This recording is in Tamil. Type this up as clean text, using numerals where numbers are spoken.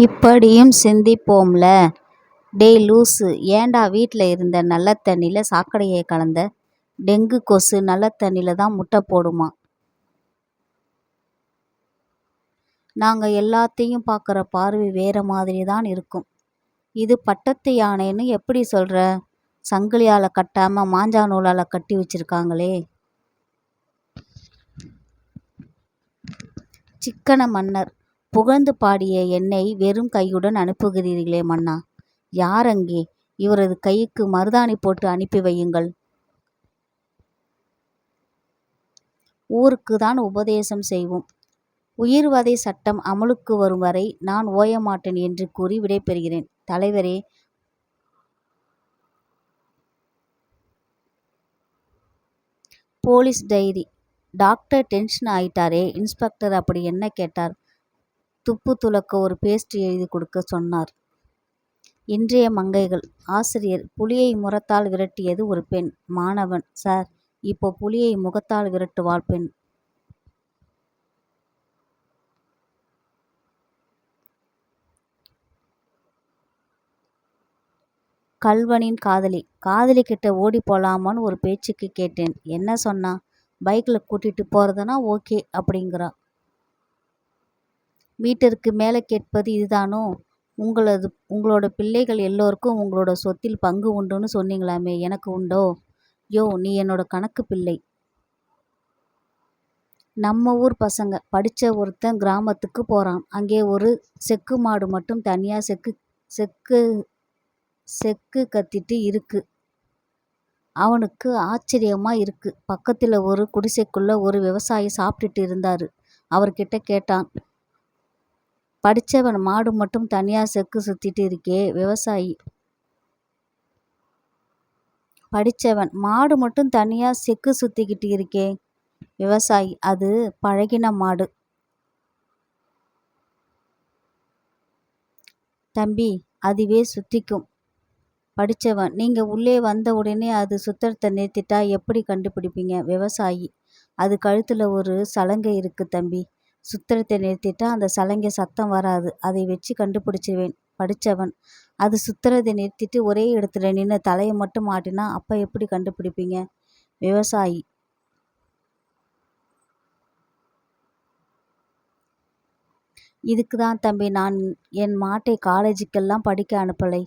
இப்படியும் சிந்திப்போம்ல. டேய் லூசு, ஏன்டா வீட்ல இருந்த நல்ல தண்ணில சாக்கடையை கலந்த? டெங்கு கொசு நல்ல தண்ணில தான் முட்டை போடுமா? நாங்க எல்லாத்தையும் பார்க்குற பார்வை வேற மாதிரி தான் இருக்கும். இது பட்டத்து யானைன்னு எப்படி சொல்ற? சங்கிலியால கட்டாம மாஞ்சா நூலால கட்டி வச்சிருக்காங்களே. சிக்கன மன்னர், புகழ்ந்து பாடிய என்னை வெறும் கையுடன் அனுப்புகிறீர்களே மன்னா. யார் அங்கே? இவரது கைக்கு மருதாணி போட்டு அனுப்பி வையுங்கள். ஊருக்கு தான் உபதேசம் செய்வோம். உயிர்வதை சட்டம் அமலுக்கு வரும் வரை நான் ஓயமாட்டேன் என்று கூறி விடைபெறுகிறேன். தலைவரே. Police diary. டாக்டர் டென்ஷன் ஆயிட்டாரே. இன்ஸ்பெக்டர் அப்படி என்ன கேட்டார்? துப்பு துலக்க ஒரு பேஸ்ட் எழுதி கொடுக்க சொன்னார். இன்றைய மங்கைகள். ஆசிரியர், புலியை முறத்தால் விரட்டியது ஒரு பெண். மாணவன், சார், இப்போ புலியை முகத்தால் விரட்டுவாள் பெண். கல்வனின் காதலி. காதலி கிட்ட ஓடி போலாமான்னு ஒரு பேச்சுக்கு கேட்டேன். என்ன சொன்னா? பைக்ல கூட்டிட்டு போறதுனா ஓகே அப்படிங்கிறா. மீட்டருக்கு மேலே கேட்பது இதுதானோ? உங்களோட பிள்ளைகள் எல்லோருக்கும் உங்களோட சொத்தில் பங்கு உண்டுன்னு சொன்னீங்களாமே, எனக்கு உண்டோ? யோ, நீ என்னோட கணக்கு பிள்ளை. நம்ம ஊர் பசங்க. படித்த ஒருத்தன் கிராமத்துக்கு போகிறான். அங்கே ஒரு செக்கு மாடு மட்டும் தனியாக செக்கு கத்திட்டு இருக்கு. அவனுக்கு ஆச்சரியமாக இருக்கு. பக்கத்தில் ஒரு குடிசைக்குள்ள ஒரு விவசாயி சாப்பிட்டுட்டு இருந்தார். அவர்கிட்ட கேட்டான், படித்தவன், மாடு மட்டும் தனியாக செக்கு சுற்றிட்டு இருக்கே. விவசாயி, படித்தவன், மாடு மட்டும் தனியாக செக்கு சுற்றிக்கிட்டு இருக்கே. விவசாயி, அது பழகின மாடு தம்பி, அதுவே சுத்திக்கும். படித்தவன், நீங்கள் உள்ளே வந்த உடனே அது சுத்தத்தை நிறுத்திட்டா எப்படி கண்டுபிடிப்பீங்க? விவசாயி, அது கழுத்தில் ஒரு சலங்கை இருக்கு தம்பி. சுத்திரத்தை நிறுத்திட்டா அந்த சலங்கை சத்தம் வராது. அதை வச்சு கண்டுபிடிச்சிருவேன். படித்தவன், அது சுத்திரத்தை நிறுத்திட்டு ஒரே இடத்துல நின்று தலையை மட்டும் ஆட்டினா அப்போ எப்படி கண்டுபிடிப்பீங்க? விவசாயி, இதுக்கு தான் தம்பி நான் என் மாட்டை காலேஜுக்கெல்லாம் படிக்க அனுப்பலை.